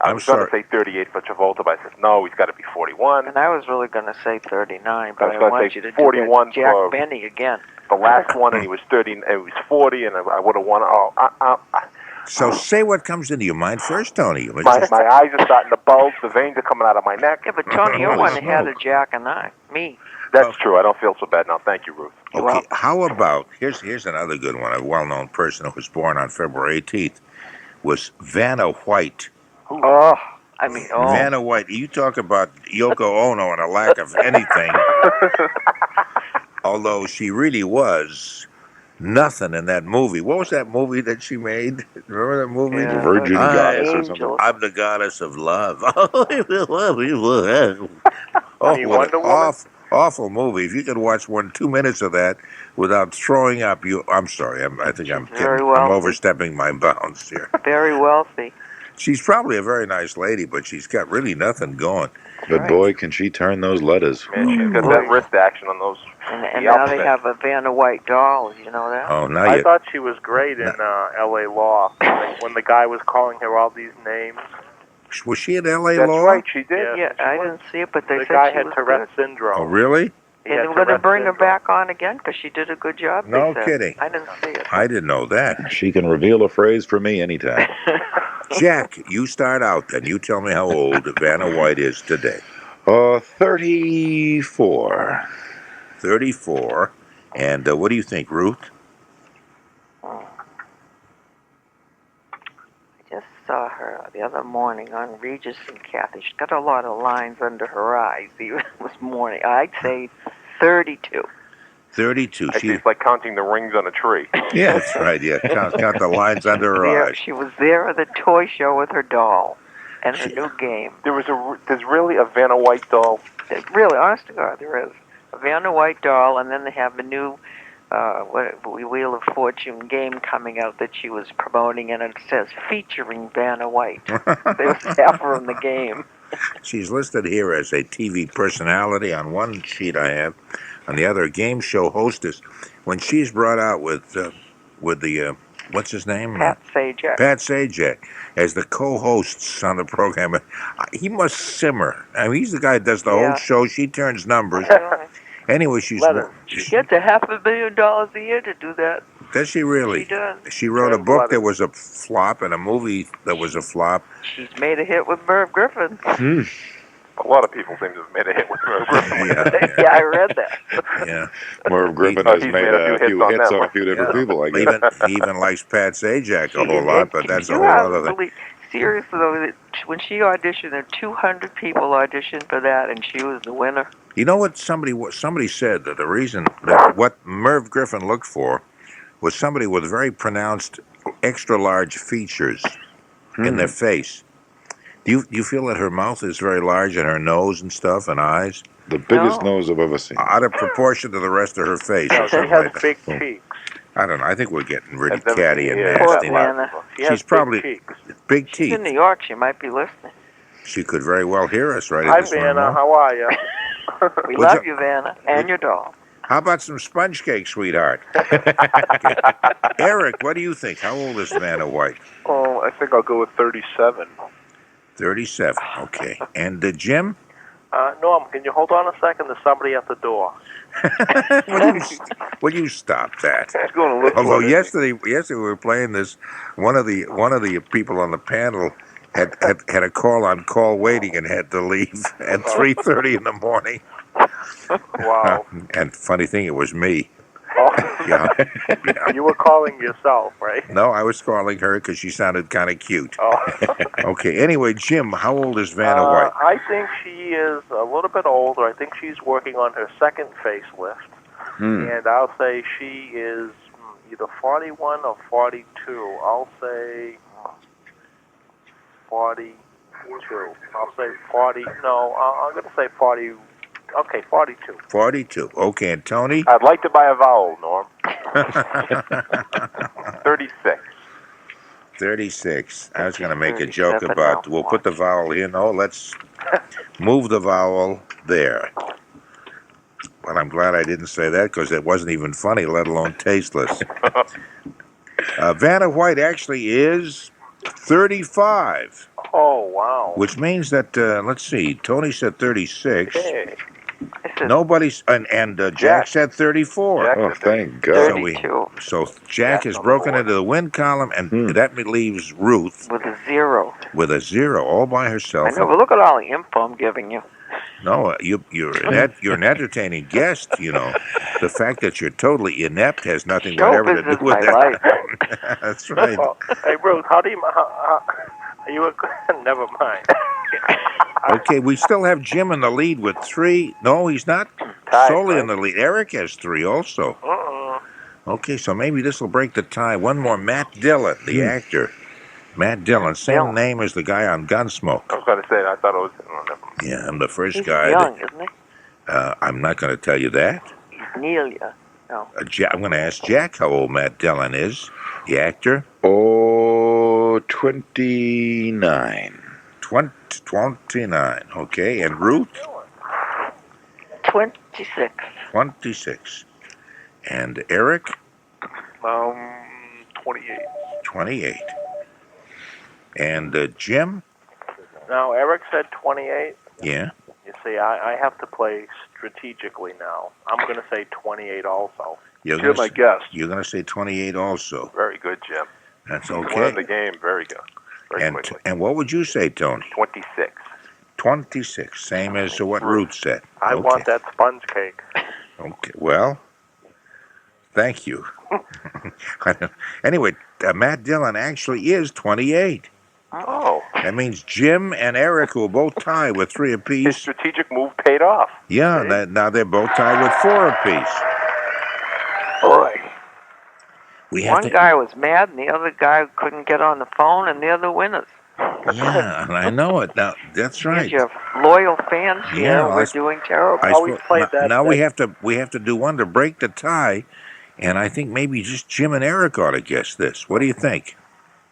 I was going to say 38 for Travolta, but I said, no, he's got to be 41. And I was really going to say 39, but I was want gonna say you to 41 do that Jack for Benny again. The last one, and he was 30, and it was 40, and I would have won. So say what comes into your mind first, Tony. My eyes are starting to bulge. The veins are coming out of my neck. Yeah, but Tony, you're one ahead of Jack and me. That's true. I don't feel so bad now. Thank you, Ruth. Okay, how about, here's another good one. A well-known person who was born on February 18th was Vanna White. Vanna White. You talk about Yoko Ono and a lack of anything. Although she really was nothing in that movie. What was that movie that she made? Remember that movie? The Virgin Goddess or something. I'm the goddess of love. Oh, Wonder Woman? Awful movie. If you could watch 2 minutes of that without throwing up, I'm sorry. I think I'm overstepping my bounds here. Very wealthy. She's probably a very nice lady, but she's got really nothing going. But boy, can she turn those letters. Man, she's got that wrist action on those. And now they have a Vanna White doll. You know that? Oh, now I thought she was great in L.A. Law when the guy was calling her all these names. Was she in L.A. That's Law? right, she did. Yeah, I didn't see it, but they The said guy she had was Tourette's good. syndrome. Oh, really? And they're going to bring her back on again because she did a good job. No they said. kidding. I didn't see it. I didn't know that. She can reveal a phrase for me anytime. Jack, you start out then. You tell me how old Vanna White is today. 34. 34. And what do you think, Ruth? I just saw her the other morning on Regis and Kathy. She's got a lot of lines under her eyes even this morning. I'd say 32. 32. She's like counting the rings on a tree. Yeah, that's right. Yeah, count the lines under her eyes. She was there at the toy show with her doll and her new game. There's really a Vanna White doll. Really, honest to God, there is a Vanna White doll, and then they have a new Wheel of Fortune game coming out that she was promoting, and it says featuring Vanna White. They was have her in the game. She's listed here as a TV personality on one sheet I have, on the other, game show hostess. When she's brought out with the what's his name? Pat Sajak. Pat Sajak as the co-hosts on the program. He must simmer. I mean, he's the guy that does the whole show. She turns numbers. Anyway, she gets $500,000 a year to do that. Does she really? She does. She wrote a book that was a flop and a movie that was a flop. She's made a hit with Merv Griffin. A lot of people seem to have made a hit with Merv Griffin. Yeah, I read that. Yeah. Merv Griffin has made a few hits on a few different people, I guess. He even likes Pat Sajak a whole lot, but that's a whole other thing. Seriously, though, when she auditioned, there were 200 people auditioned for that, and she was the winner. You know what somebody said, that the reason that what Merv Griffin looked for was somebody with very pronounced extra large features in their face. Do you feel that her mouth is very large and her nose and stuff and eyes? The biggest nose I've ever seen. Out of proportion to the rest of her face. No, she has big cheeks. I don't know. I think we're getting really catty and nasty now. She's probably big teeth. She's in New York. She might be listening. She could very well hear us right Hi, at this moment. Vanna. How are you? We love you, Vanna, and your doll. How about some sponge cake, sweetheart? Eric, what do you think? How old is Vanna White? Oh, I think I'll go with 37. 37, okay. And Jim? Norm, can you hold on a second? There's somebody at the door. Will you stop that? He's going to look. Although yesterday we were playing this, one of the people on the panel had a call on call waiting and had to leave at 3:30 in the morning. Wow. And funny thing, it was me. Oh. Yeah. You were calling yourself, right? No, I was calling her because she sounded kind of cute. Oh. Okay. Anyway, Jim, how old is Vanna White? I think she is a little bit older. I think she's working on her second facelift. And I'll say she is either 41 or 42. I'll say 42. I'll say 40. No, I'm going to say 40. Okay, 42. 42. Okay, and Tony? I'd like to buy a vowel, Norm. 36. 36. I was going to make a joke about, we'll put the vowel in. Oh, let's move the vowel there. But I'm glad I didn't say that because it wasn't even funny, let alone tasteless. Vanna White actually is 35. Oh, wow. Which means that, let's see, Tony said 36. Hey. Nobody's, and Jack said 34. Jack Oh, thank God. So Jack has broken into the win column, and that leaves Ruth with a 0. With a 0 all by herself. I know, but look at all the info I'm giving you. No, you're an entertaining guest. You know, the fact that you're totally inept has nothing whatever to do with that. That's right. Well, hey, Ruth, how do you? Are you? Never mind. Okay, we still have Jim in the lead with 3. No, he's not solely in the lead. Eric has 3 also. Okay, so maybe this will break the tie. One more, Matt Dillon, the actor. Matt Dillon, same name as the guy on Gunsmoke. I was going to say, I thought it was... Yeah, I'm the first He's guy. young, isn't he? I'm not going to tell you that. Nelia. No. I'm going to ask Jack how old Matt Dillon is, the actor. Oh, 29. 29. Okay, and Ruth? 26. 26. And Eric? 28. 28. And Jim? Now, Eric said 28. Yeah. You see, I have to play strategically now. I'm going to say 28 also. Jim, I guess. You're going to say 28 also. Very good, Jim. That's Won okay. the game. Very good. Very quickly. And what would you say, Tony? 26. 26. Same as what Ruth said. I want that sponge cake. Okay. Well, thank you. Anyway, Matt Dillon actually is 28. Oh. That means Jim and Eric, who will both tie with 3 apiece. His strategic move paid off. Yeah, now they're both tied with 4 apiece. Boy. One guy was mad, and the other guy couldn't get on the phone, and they're the winners. Yeah, I know it. Now that's right. You have loyal fans here. We're doing terrible. Now we have to do one to break the tie, and I think maybe just Jim and Eric ought to guess this. What do you think?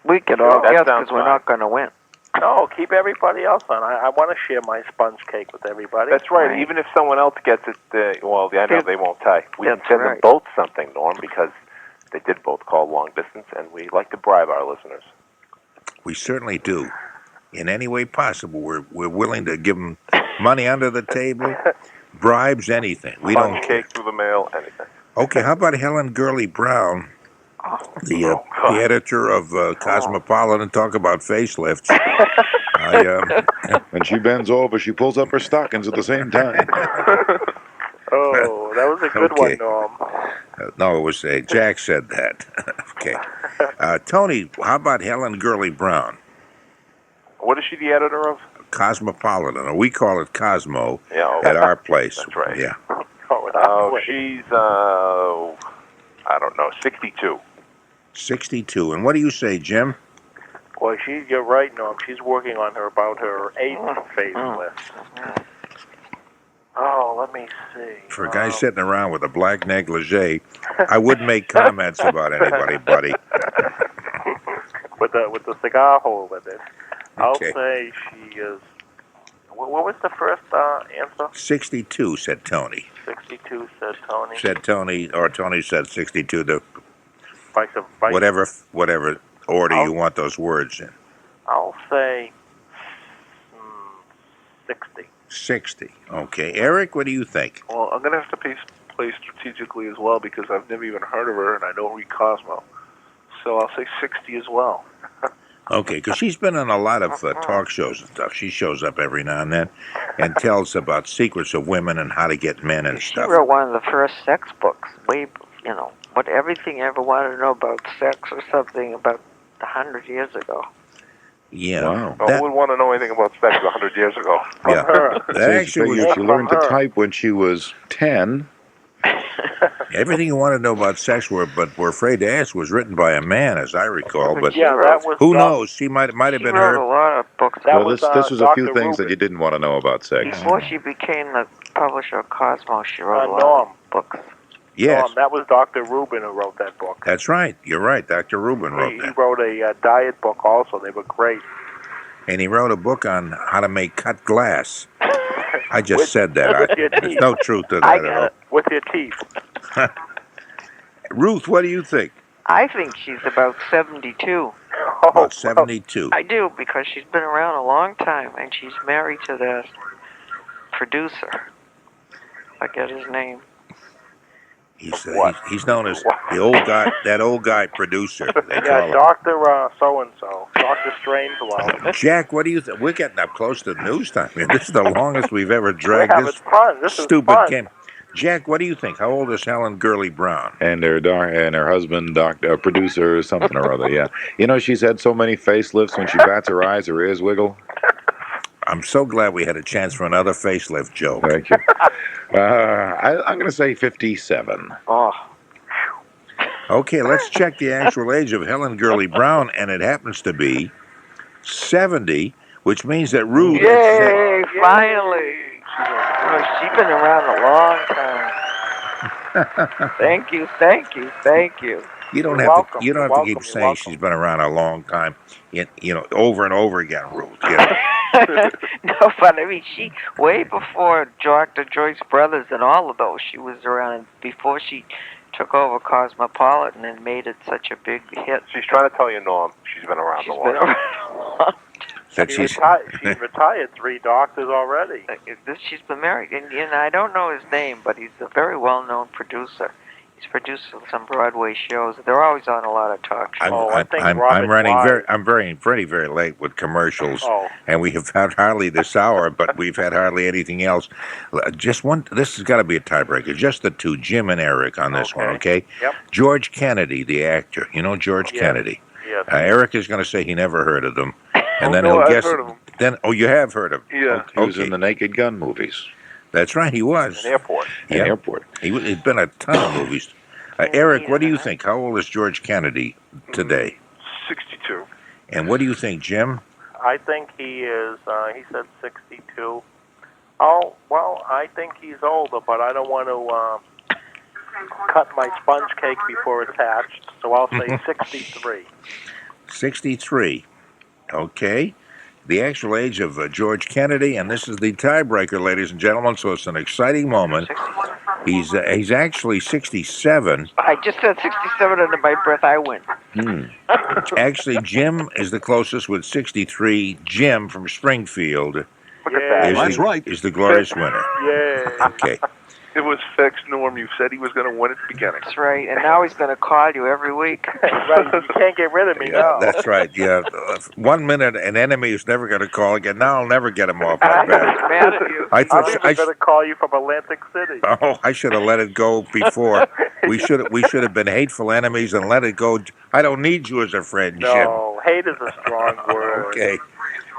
We can all guess because we're not going to win. No, keep everybody else on. I want to share my sponge cake with everybody. That's right. Even if someone else gets it, I know they won't tie. We can send them both something, Norm, because they did both call long distance, and we like to bribe our listeners. We certainly do. In any way possible, we're willing to give them money under the table, bribes, anything. We don't care. Cake through the mail, anything. Okay, how about Helen Gurley Brown, the editor of Cosmopolitan, talk about facelifts. When she bends over, she pulls up her stockings at the same time. Oh, that was a good one, Norm. No, it was Jack said that. Okay. Tony, how about Helen Gurley Brown? What is she the editor of? Cosmopolitan, or we call it Cosmo at our place. That's right. Yeah. She's, I don't know, 62. 62. And what do you say, Jim? Well, you're right, Norm. She's working on about her 8th facelift. Oh, let me see. For a guy sitting around with a black negligee, I wouldn't make comments about anybody, buddy. with the cigar hole in it. I'll Okay. say she is. What was the first answer? 62, said Tony. 62, said Tony. Said Tony, or Tony said 62. Vice. Whatever order you want those words in. I'll say 60. 60. Okay. Eric, what do you think? Well, I'm going to have to play strategically as well because I've never even heard of her and I don't read Cosmo. So I'll say 60 as well. Okay, because she's been on a lot of talk shows and stuff. She shows up every now and then and tells about secrets of women and how to get men and stuff. She wrote one of the first sex books. What everything you ever wanted to know about sex or something about 100 years ago. Yeah. Wow. Who would want to know anything about sex 100 years ago? Yeah. She learned to type when she was 10. Everything you want to know about sex, but we're afraid to ask, was written by a man, as I recall. But that was who knows? She might have been wrote her. a lot of books. This was a few things that you didn't want to know about sex. Before she became the publisher of Cosmo, she wrote a lot Norm. of books. Yes. Norm, that was Dr. Rubin who wrote that book. That's right. You're right. Dr. Rubin wrote He that. wrote a diet book also. They were great. And he wrote a book on how to make cut glass. I just said that. There's no truth to that at all. With your teeth. Ruth, what do you think? I think she's about 72. About 72. I do, because she's been around a long time, and she's married to the producer. I forget his name. He's known as the old guy, that old guy producer. Yeah, Dr. So-and-so. Dr. Strangelove. Jack, what do you think? We're getting up close to news time. This is the longest we've ever dragged We're having fun. This is stupid fun. game. Jack, what do you think? How old is Helen Gurley Brown? And her husband, producer, something or other. Yeah, she's had so many facelifts. When she bats her eyes, her ears wiggle. I'm so glad we had a chance for another facelift joke. Thank you. I'm going to say 57. Oh. Okay, let's check the actual age of Helen Gurley Brown, and it happens to be 70, which means that Ruth. Yay! Finally. Oh, she's been around a long time. Thank you. You don't You're have welcome. to. You don't You're have to keep welcome. saying You're she's been around a long time. Over and over again, Ruth. You know. No, but I mean, she way before Dr. Joyce Brothers and all of those, she was around before she took over Cosmopolitan and made it such a big hit. She's trying to tell you, Norm, she's been around a long time. She's retired 3 doctors already. She's been married, and I don't know his name, but he's a very well-known producer. He's produced some Broadway shows. They're always on a lot of talk shows. I'm running very late with commercials, and we have had hardly this hour, but we've had hardly anything else. Just one. This has got to be a tiebreaker. Just the two, Jim and Eric, on this one, okay? Yep. George Kennedy, the actor. You know George Kennedy. Yes. Eric is going to say he never heard of them, and then I've guess. heard of him. Then, you have heard of him. Yeah. He was in the Naked Gun movies. That's right, he was. An airport. Yeah. Airport. He's been a ton of movies. Eric, what do you think? How old is George Kennedy today? 62. And what do you think, Jim? I think he is, he said 62. Oh, well, I think he's older, but I don't want to cut my sponge cake before it's hatched, so I'll say 63. 63. Okay. The actual age of George Kennedy, and this is the tiebreaker, ladies and gentlemen, so it's an exciting moment. He's actually 67. I just said 67 under my breath. I win. Actually, Jim is the closest with 63. Jim from Springfield is the glorious winner. Yeah. Okay. It was fixed, Norm. You said he was going to win at the beginning. That's right. And now he's going to call you every week. Right. You can't get rid of me now. That's right. Yeah. 1 minute, an enemy is never going to call again. Now I'll never get him off my back. I'm mad at you. I'm even going to call you from Atlantic City. Oh, I should have let it go before. We should have been hateful enemies and let it go. I don't need you as a friend, Jim. No, hate is a strong word. Okay.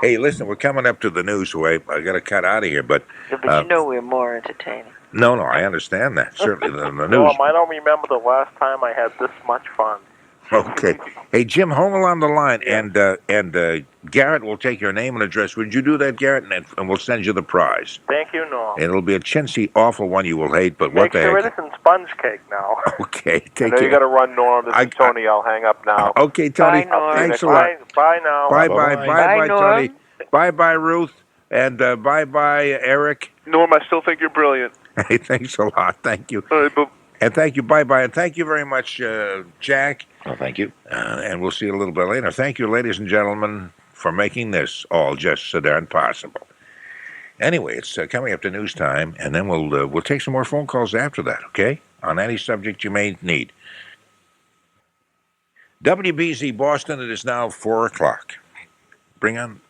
Hey, listen, we're coming up to the news, so I got to cut out of here. But you know we're more entertaining. No, I understand that. Certainly, the news. Norm, I don't remember the last time I had this much fun. Okay. Hey, Jim, hold on the line, and Garrett will take your name and address. Would you do that, Garrett? And we'll send you the prize. Thank you, Norm. It'll be a chintzy, awful one you will hate, but what the Make sure heck? it isn't sponge cake now. Okay, take I know care. you got to run, Norm. This is Tony. I'll hang up now. Okay, Tony. Bye, Norm. Thanks a lot. Bye now. Bye, Norm. Tony. Bye, Ruth. And bye, Eric. Norm, I still think you're brilliant. Hey, thanks a lot. Thank you. All right, but And thank you. Bye-bye. And thank you very much, Jack. Oh, thank you. And we'll see you a little bit later. Thank you, ladies and gentlemen, for making this all just so darn possible. Anyway, it's coming up to news time, and then we'll take some more phone calls after that, okay? On any subject you may need. WBZ Boston, it is now 4 o'clock. Bring on...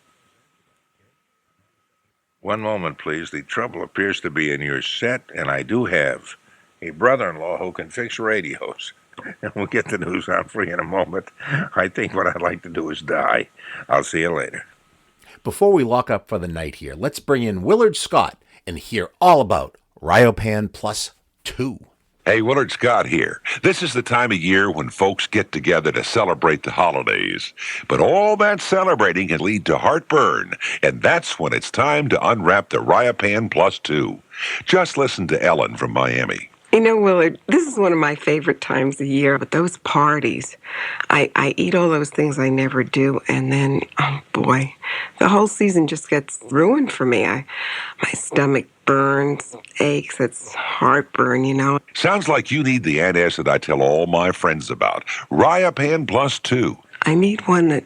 One moment, please. The trouble appears to be in your set, and I do have a brother-in-law who can fix radios. And we'll get the news on for you in a moment. I think what I'd like to do is die. I'll see you later. Before we lock up for the night here, let's bring in Willard Scott and hear all about Ryopan Plus 2. Hey, Willard Scott here. This is the time of year when folks get together to celebrate the holidays. But all that celebrating can lead to heartburn, and that's when it's time to unwrap the Ryopan Plus 2. Just listen to Ellen from Miami. You know, Willard, this is one of my favorite times of year, but those parties, I eat all those things I never do, and then, oh boy, the whole season just gets ruined for me. My stomach burns, aches, it's heartburn, you know. Sounds like you need the antacid I tell all my friends about, Ryopan Plus 2. I need one that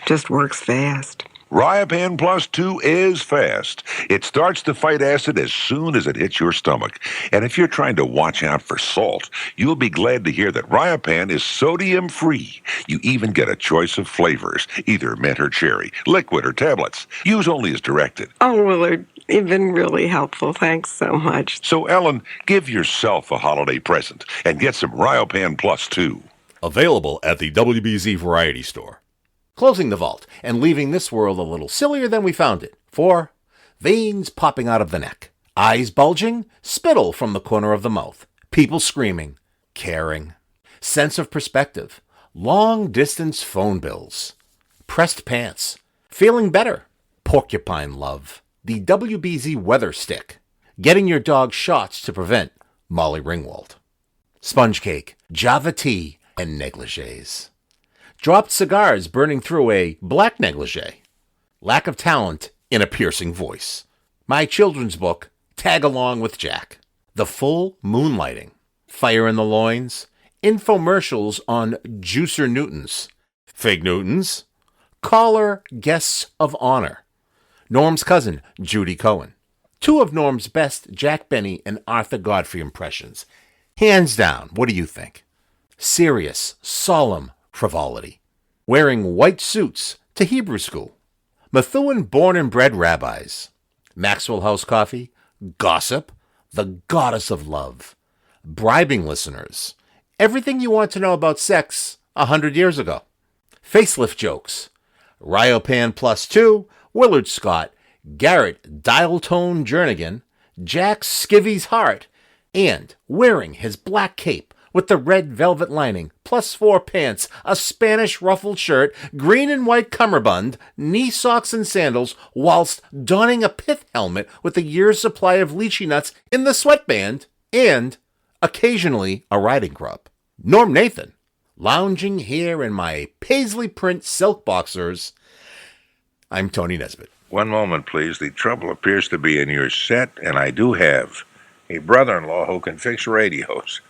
just works fast. Ryopan Plus 2 is fast. It starts to fight acid as soon as it hits your stomach. And if you're trying to watch out for salt, you'll be glad to hear that Ryopan is sodium-free. You even get a choice of flavors, either mint or cherry, liquid or tablets. Use only as directed. Oh, Willard, you've been really helpful. Thanks so much. So, Ellen, give yourself a holiday present and get some Ryopan Plus 2. Available at the WBZ Variety Store. Closing the vault and leaving this world a little sillier than we found it. 4. Veins popping out of the neck. Eyes bulging. Spittle from the corner of the mouth. People screaming. Caring. Sense of perspective. Long-distance phone bills. Pressed pants. Feeling better. Porcupine love. The WBZ weather stick. getting your dog shots to prevent Molly Ringwald. Sponge cake, Java tea, and negligees. Dropped cigars burning through a black negligee. Lack of talent in a piercing voice. My children's book, Tag Along with Jack. The full moonlighting. Fire in the loins. Infomercials on Juicer Newtons. Fig Newtons. Caller guests of honor. Norm's cousin, Judy Cohen. Two of Norm's best Jack Benny and Arthur Godfrey impressions. Hands down, what do you think? Serious, solemn frivolity. Wearing white suits to Hebrew school. Methuen born and bred rabbis. Maxwell House coffee. Gossip. The goddess of love. Bribing listeners. Everything you want to know about sex 100 years ago. Facelift jokes. Ryopan Plus 2. Willard Scott. Garrett Dial Tone Jernigan. Jack Skivvy's Harte. And wearing his black cape with the red velvet lining, +4 pants, a Spanish ruffled shirt, green and white cummerbund, knee socks and sandals, whilst donning a pith helmet with a year's supply of lychee nuts in the sweatband, and occasionally a riding crop. Norm Nathan, lounging here in my paisley print silk boxers. I'm Tony Nesbitt. One moment, please. The trouble appears to be in your set, and I do have a brother-in-law who can fix radios.